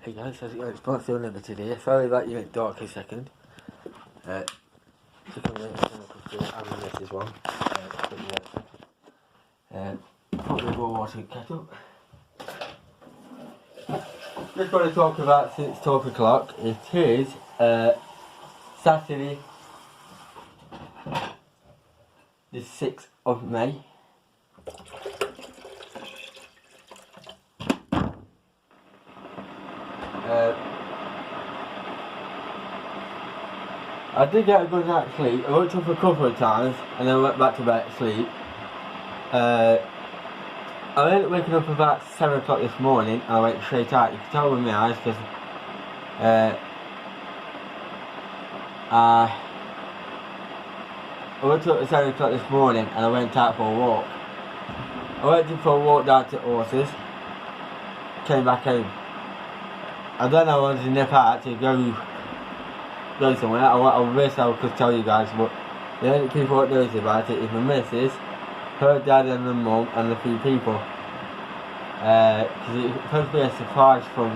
Hey guys, how's it going? It's Mark Limited here. Sorry about you went dark a second. Took a minute to have this as well. Probably more water and kettle. Just want to talk about since 12 o'clock. It is Saturday, the 6th of May. I did get a good night's sleep. I woke up a couple of times and then went back to bed to sleep. I ended up waking up about 7 o'clock this morning and I went straight out. You can tell with my eyes because I woke up at 7 o'clock this morning and I went out for a walk. I went for a walk down to Horses, came back home. And then I wanted to nip out to go somewhere. I wish I could tell you guys, but the only people that knows about it is my missus, her dad and the mum and the few people. Because it's supposed to be a surprise for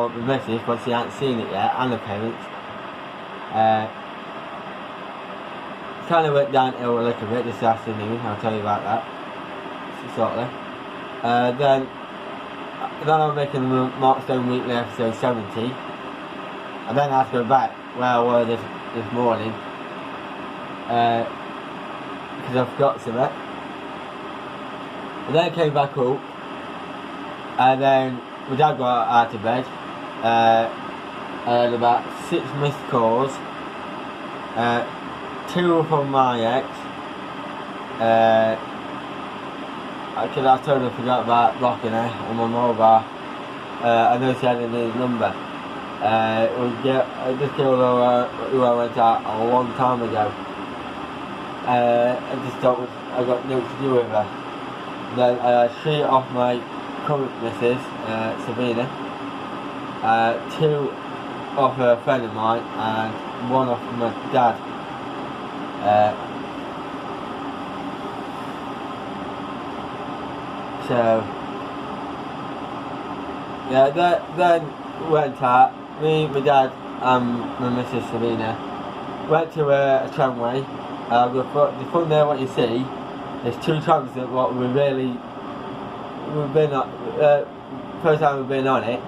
the missus, but she hasn't seen it yet, and the parents. Kind of went downhill a little bit this afternoon, I'll tell you about that shortly. Then I'm making the Mark Stone Weekly episode 70. And then I have to go back where I was this morning because I forgot something. And then I came back up and then my dad got out of bed. I had about 6 missed calls, 2 from my ex. Actually, I totally forgot about blocking her on my mobile. I know she had a new number. I just killed her who I went out a long time ago. I just thought I got nothing to do with her. Then I had 3 off my current missus, Sabina, 2 off a friend of mine, and 1 off my dad. So yeah, then went out. Me, my dad, and my missus Sabina went to a tramway. The fun there, what you see, there's 2 trams that we've been on. First time we've been on it.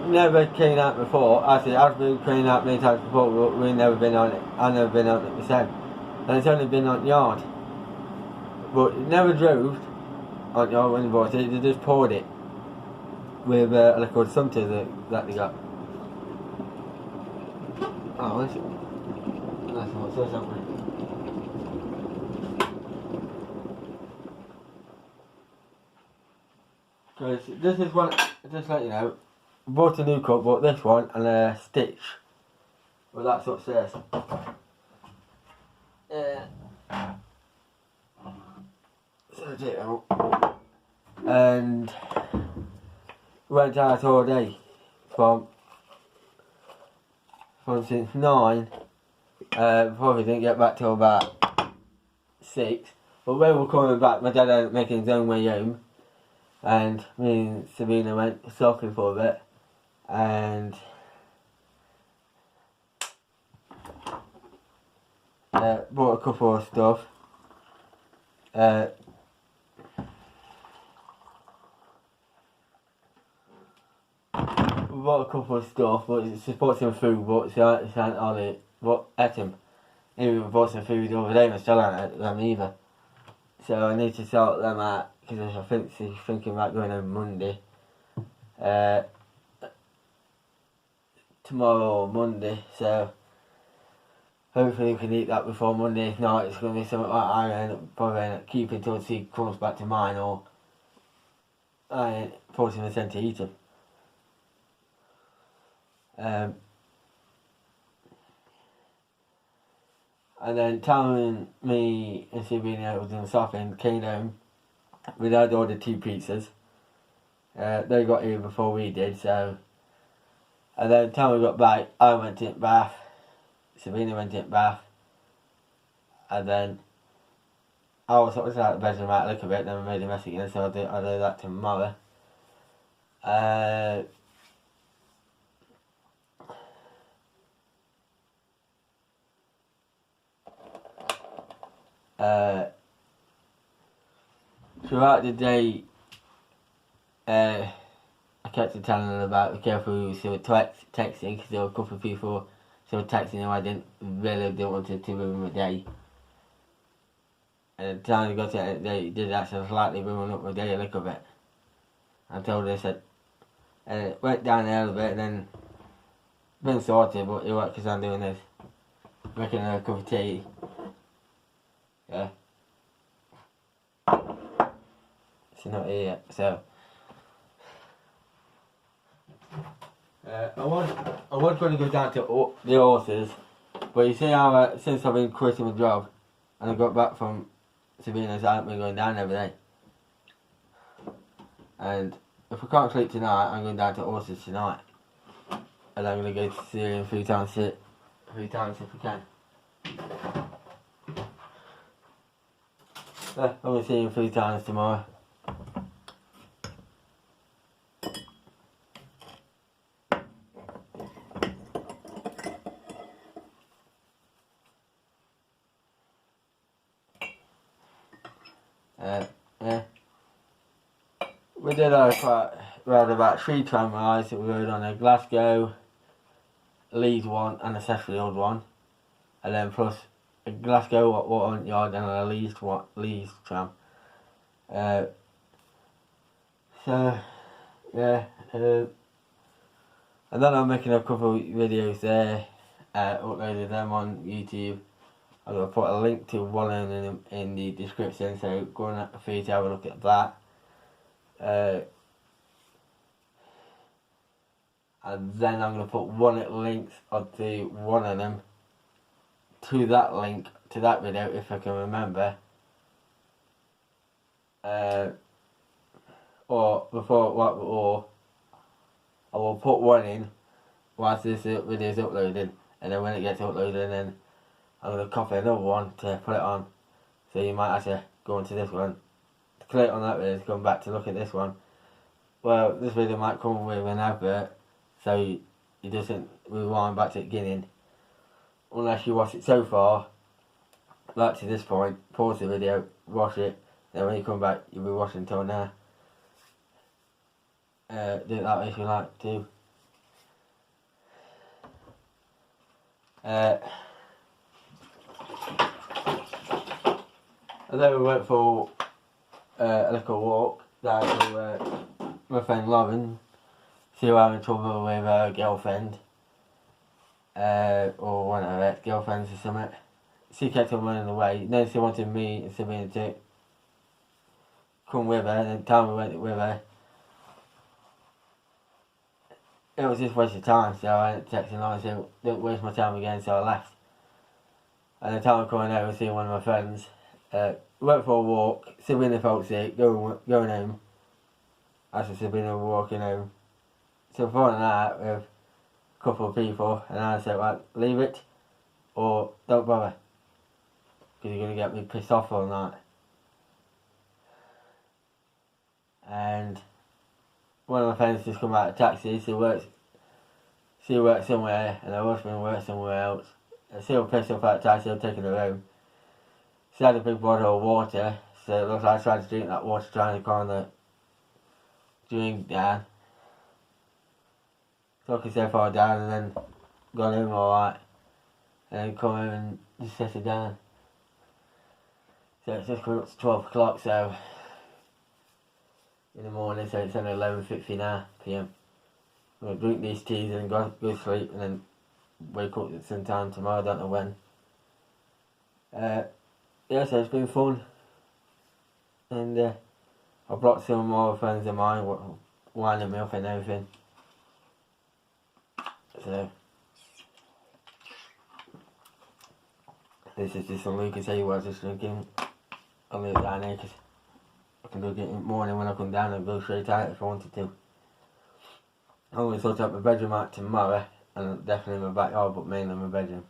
Never came out before. Actually, I've been cleaned out many times before, but we've never been on it. I've never been on it myself, and it's only been on yard. But it never drove on yard when they bought it. They just poured it with a liquid something that they got. Oh, that's what says something. Because this is one, just let you know, bought a new cup, bought this one and a stitch. Well, that's what it says. So, and went out all day from since 9. Probably didn't get back till about 6. But when we were coming back, my dad ended up making his own way home, and me and Sabina went sulking for a bit, and bought a couple of stuff. We bought a couple of stuff, but it's bought some food, but it's not on it. But ate them. Even we bought some food the other day and I still haven't ate them either. So I need to sort them out because I think she's thinking about going on Monday. Tomorrow or Monday, so hopefully we can eat that before Monday. If not, it's going to be something like I probably end up keeping until she comes back to mine, or I forcing her to eat them. And then Tom, me and Sabina was in the shopping, came home. We had ordered 2 pizzas. They got here before we did, so. And then Tom got back, I went in bath, Sabina went in bath, and then I was sort of out of the bedroom out a little bit, then I made a mess again, so I'll do that tomorrow. Uh, Throughout the day, I kept on telling them about be careful who they were texting, because there were a couple of people who were texting who I didn't want to ruin my day. And the time they got to it, they did actually slightly ruin up my day a little bit. I told her, I said, and it went down a little bit, and then been sorted, but it worked because I'm doing this. Making a cup of tea. Yeah. She's not here yet, so. I was going to go down to the horses, but you see how since I've been quitting my job and I got back from Sabina's, I haven't been going down every day. And if I can't sleep tonight, I'm going down to horses tonight. And I'm going to go to see him 3 times if I can. I'm going to see him 3 times tomorrow. Yeah. We did rode about 3 tramways that we rode on: a Glasgow, Leeds one and a Sheffield one, and then plus a Glasgow one yard and a Leeds tram. So yeah, and then I'm making a couple of videos there, uploaded them on YouTube. I'm going to put a link to one of them in the description, so go on for you to have a look at that. And then I'm going to put links onto one of them to that link, to that video, if I can remember. Or I will put one in whilst this video is uploaded, and then when it gets uploaded, then I'm going to copy another one to put it on. So you might actually go into this one, click on that video to come back to look at this one. Well, this video might come with an advert, so it doesn't rewind back to the beginning. Unless you watch it so far, like to this point, pause the video, watch it, then when you come back, you'll be watching until now. Do it that way if you like to. And then we went for a little walk down to my friend Lauren. She was having trouble with her girlfriend, or one of her ex-girlfriends or something. She kept on running away. Then she wanted me and Sabina to come with her, and then Tammy went with her. It was just a waste of time, so I ended up texting Lauren and said, don't waste my time again, so I left. And the time I'm coming over and seeing one of my friends, went for a walk. Sabina felt sick, going home. I said Sabina was walking home. So before that, with a couple of people, and I said, right, leave it, or don't bother, because you're going to get me pissed off all night. And one of my friends just come out of a taxi. She works somewhere, and her husband works somewhere else. And she was pissed off at the taxi, I'm taking her home. She had a big bottle of water, so it looks like I tried to drink that water, trying to calm the drink down. Took herself all down, and then got home alright. And then come home and just set her down. So it's just coming up to 12 o'clock, so in the morning, so it's only 11:59 PM. I'm going to drink these teas and go to sleep, and then wake up at some time tomorrow, I don't know when. Yeah, so it's been fun. And I brought some more friends of mine, winding me up and everything. So this is just something you can say what I was just drinking. I'll leave it down here because I can drink it in the morning when I come down and go straight out if I wanted to. I'm going to sort out my bedroom out tomorrow, and definitely my backyard, but mainly my bedroom.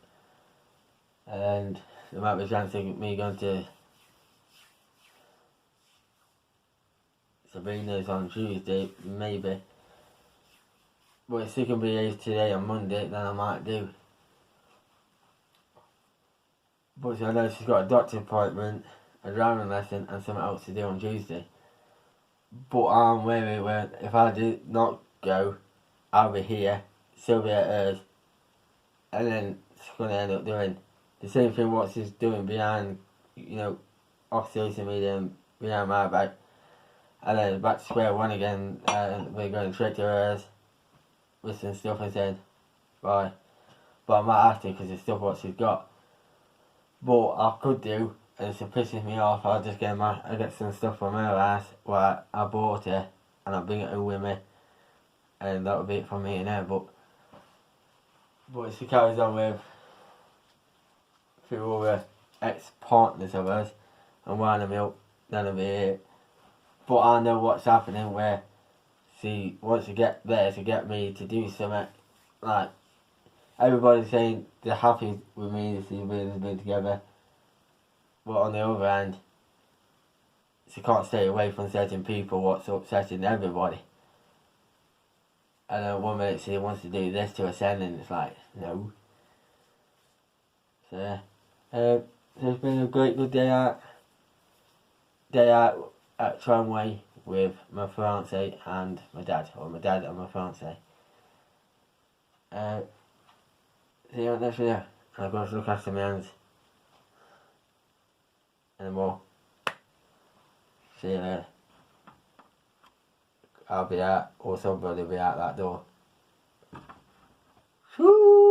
And there might be a chance of me going to Sabina's on Tuesday, maybe. But if she can be here today on Monday, then I might do. But I know she's got a doctor's appointment, a driving lesson, and something else to do on Tuesday. But I'm wary where if I do not go, I'll be here, she'll be at hers, and then she's going to end up doing the same thing what she's doing behind, off social media and behind my back. And then back to square one again, we're going straight to hers with some stuff and saying bye. But I might have to because it's stuff what she's got. But I could do, and if it pisses me off, I'll just get some stuff from her house where I bought her, and I'll bring it home with me, and that'll be it for me and her. But if she carries on with a few other ex-partners of hers and wine and milk, then it'll be it. But I know what's happening where she wants to get there to get me to do something. Like, everybody's saying they're happy with me to see we've been together. But on the other hand, she can't stay away from certain people what's upsetting everybody. And then 1 minute she wants to do this to ascend, and it's like, no. So, it's been a good day out at Tramway with my fiance and my dad, or my dad and my fiance. See you next video. I've got to look after my hands. Anymore. See you later. I'll be out, or somebody will be out that door. Woo!